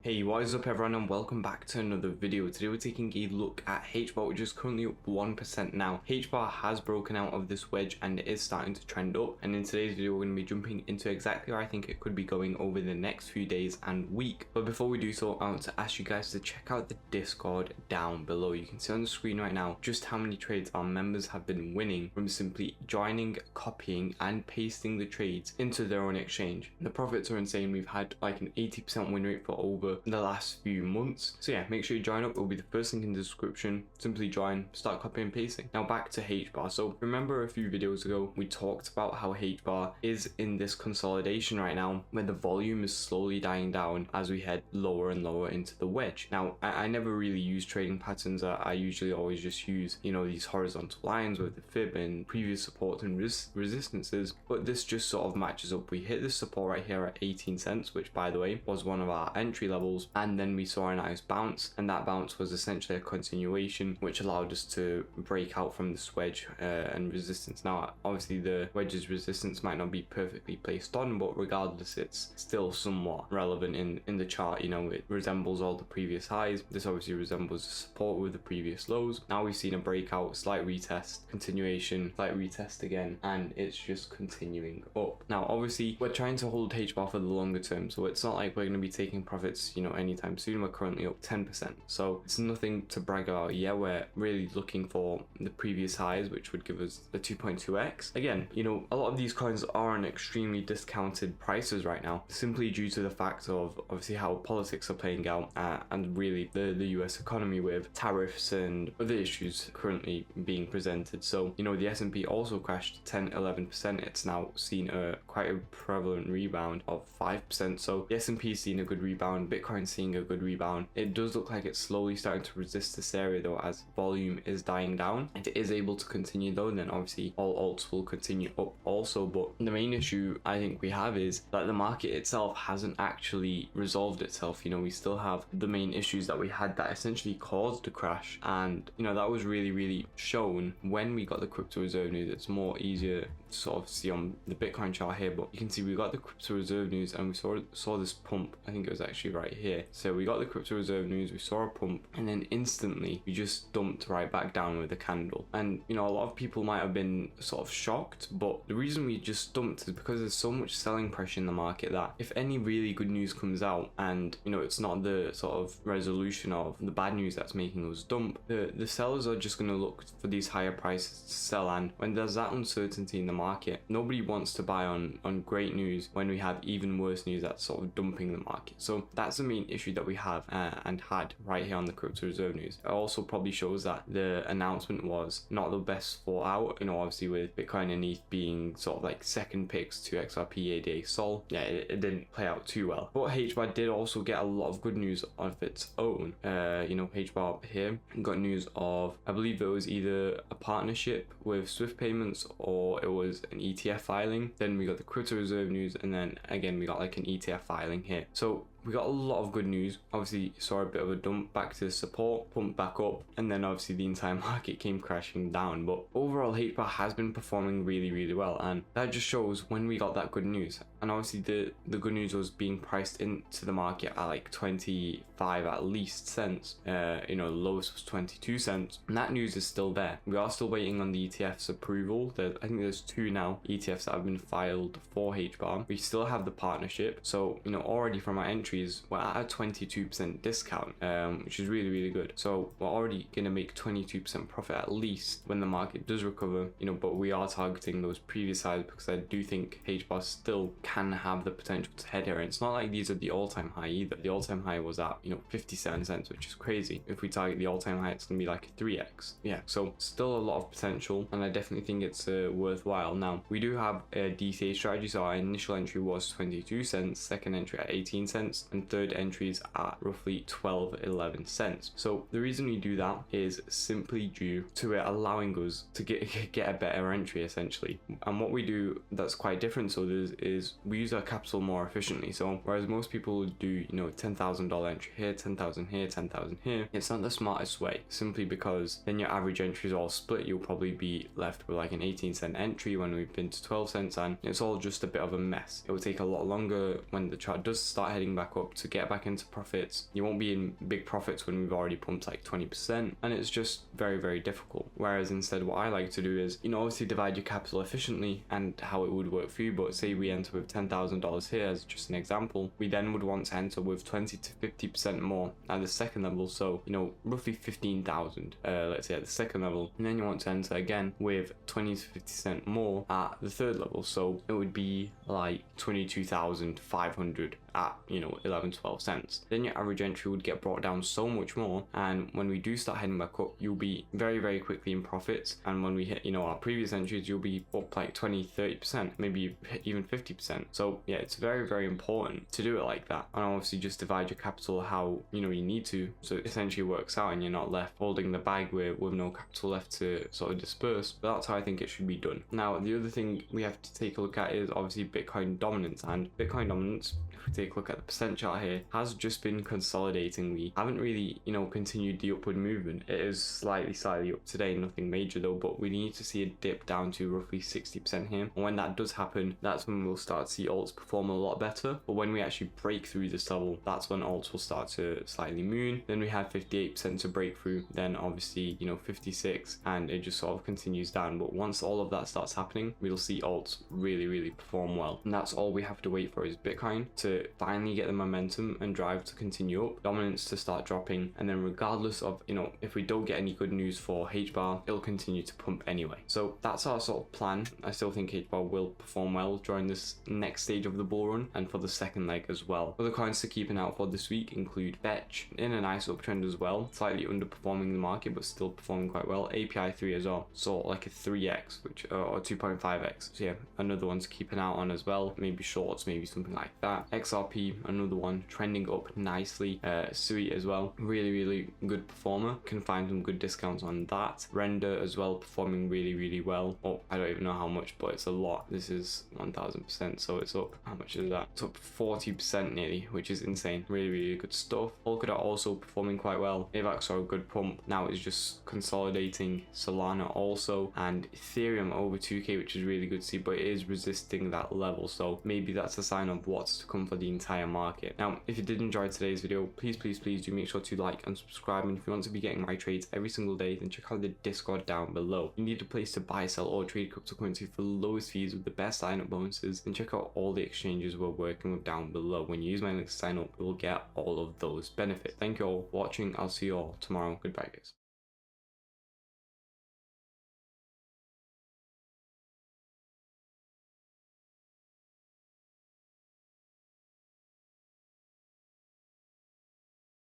Hey, what is up everyone, and welcome back to another video. Today we're taking a look at Hbar, which is currently up 1% now. Hbar has broken out of this wedge and it is starting to trend up, and in today's video we're going to be jumping into exactly where I think it could be going over the next few days and week. But before we do so, I want to ask you guys to check out the Discord down below. You can see on the screen right now just how many trades our members have been winning from simply joining, copying and pasting the trades into their own exchange. The profits are insane. We've had like an 80% win rate for over the last few months. So yeah, make sure you join up. It will be the first link in the description. Simply join, start copying and pasting. Now back to Hbar. So remember a few videos ago we talked about how Hbar is in this consolidation right now where the volume is slowly dying down as we head lower and lower into the wedge. Now I never really use trading patterns. I usually always just use, you know, these horizontal lines with the fib and previous support and resistances, but this just sort of matches up. We hit this support right here at 18 cents, which by the way was one of our entry levels, and then we saw a nice bounce, and that bounce was essentially a continuation which allowed us to break out from this wedge and resistance. Now obviously the wedge's resistance might not be perfectly placed on, but regardless it's still somewhat relevant in the chart. You know, it resembles all the previous highs. This obviously resembles the support with the previous lows. Now we've seen a breakout, slight retest, continuation, slight retest again, and it's just continuing up. Now obviously we're trying to hold Hbar for the longer term, so it's not like we're going to be taking profits, you know, anytime soon. We're currently up 10%, so it's nothing to brag about yet. We're really looking for the previous highs, which would give us the 2.2x. Again, you know, a lot of these coins are on extremely discounted prices right now, simply due to the fact of obviously how politics are playing out and really the US economy with tariffs and other issues currently being presented. So, you know, the S&P also crashed 10-11%. It's now seen quite a prevalent rebound of 5%. So the S&P is seeing a good rebound, Bitcoin seeing a good rebound. It does look like it's slowly starting to resist this area though, as volume is dying down. If it is able to continue though, then obviously all alts will continue up also. But the main issue I think we have is that the market itself hasn't actually resolved itself. You know, we still have the main issues that we had that essentially caused the crash, and you know that was really shown when we got the crypto reserve news. It's more easier to sort of see on the Bitcoin chart here, but you can see we got the crypto reserve news and we saw this pump. I think it was actually right here. So we got the crypto reserve news, we saw a pump, and then instantly we just dumped right back down with a candle. And you know, a lot of people might have been sort of shocked, but the reason we just dumped is because there's so much selling pressure in the market that if any really good news comes out and you know it's not the sort of resolution of the bad news that's making us dump, the sellers are just going to look for these higher prices to sell. And when there's that uncertainty in the market, nobody wants to buy on great news when we have even worse news that's sort of dumping the market. So that's the main issue that we have and had right here on the crypto reserve news. It also probably shows that the announcement was not the best thought out, you know, obviously with Bitcoin and ETH being sort of like second picks to XRP, ADA, Sol. Yeah, it didn't play out too well. But Hbar did also get a lot of good news of its own. You know, Hbar here got news of, I believe it was either a partnership with Swift payments or it was an ETF filing. Then we got the crypto reserve news, and then again we got like an ETF filing here. So we got a lot of good news. Obviously saw a bit of a dump back to support, pumped back up, and then obviously the entire market came crashing down. But overall Hbar has been performing really well, and that just shows when we got that good news. And obviously the good news was being priced into the market at like 25 at least cents. You know, the lowest was 22 cents, and that news is still there. We are still waiting on the ETF's approval. I think there's 2 now ETFs that have been filed for Hbar. We still have the partnership, so you know, already from our entries we're at a 22% discount, which is really good. So we're already gonna make 22% profit at least when the market does recover, you know. But we are targeting those previous highs because I do think Hbar still can have the potential to head here. And it's not like these are the all-time high either. The all-time high was at, you know, 57 cents, which is crazy. If we target the all-time high, it's gonna be like a 3x. Yeah, so still a lot of potential, and I definitely think it's worthwhile. Now we do have a DCA strategy, so our initial entry was 22 cents, second entry at 18 cents, and third entries at roughly 12-11 cents. So the reason we do that is simply due to it allowing us to get a better entry essentially. And what we do that's quite different so is we use our capital more efficiently. So whereas most people would do, you know, $10,000 entry here, 10,000 here, 10,000 here, it's not the smartest way, simply because then your average entries all split. You'll probably be left with like an 18-cent entry when we've been to 12 cents, and it's all just a bit of a mess. It will take a lot longer when the chart does start heading back back up, to get back into profits. You won't be in big profits when we've already pumped like 20%, and it's just very difficult. Whereas instead what I like to do is, you know, obviously divide your capital efficiently and how it would work for you. But say we enter with $10,000 here as just an example, we then would want to enter with 20 to 50% more at the second level, so you know, roughly 15,000 let's say at the second level, and then you want to enter again with 20 to 50% more at the third level, so it would be like 22,500 at, you know, 11-12 cents. Then your average entry would get brought down so much more, and when we do start heading back up, you'll be very quickly in profits. And when we hit, you know, our previous entries, you'll be up like 20-30%, maybe even 50%. So yeah, it's very important to do it like that, and obviously just divide your capital how, you know, you need to, so it essentially works out and you're not left holding the bag with no capital left to sort of disperse. But that's how I think it should be done. Now the other thing we have to take a look at is obviously Bitcoin dominance, and Bitcoin dominance, if we take a look at the percent chart here, has just been consolidating. We haven't really, you know, continued the upward movement. It is slightly up today, nothing major though, but we need to see a dip down to roughly 60% here, and when that does happen, that's when we'll start to see alts perform a lot better. But when we actually break through this level, that's when alts will start to slightly moon. Then we have 58% to break through, then obviously, you know, 56, and it just sort of continues down. But once all of that starts happening, we'll see alts really perform well, and that's all we have to wait for, is Bitcoin to finally get the momentum and drive to continue up, dominance to start dropping, and then regardless of, you know, if we don't get any good news for Hbar, it'll continue to pump anyway. So that's our sort of plan. I still think Hbar will perform well during this next stage of the bull run and for the second leg as well. Other coins to keep an eye out for this week include Fetch in a nice uptrend as well, slightly underperforming the market but still performing quite well. API 3 as well, so like a 3x, which or 2.5x. So yeah, another one to keep an eye on as well. Maybe shorts, maybe something like that. XRP, another one trending up nicely. Sui as well, really good performer. Can find some good discounts on that. Render as well, performing really well. Oh, I don't even know how much, but it's a lot. This is 1000%, so it's up, how much is that? It's up 40% nearly, which is insane. Really good stuff. Polkadot also performing quite well. AVAX saw a good pump, now it's just consolidating. Solana also, and Ethereum over 2k, which is really good to see, but it is resisting that level, so maybe that's a sign of what's to come for the entire market. Now if you did enjoy today's video, please do make sure to like and subscribe, and if you want to be getting my trades every single day, then check out the Discord down below. You need a place to buy, sell, or trade cryptocurrency for the lowest fees with the best sign up bonuses, and check out all the exchanges we're working with down below. When you use my link to sign up, you will get all of those benefits. Thank you all for watching. I'll see you all tomorrow. Goodbye guys.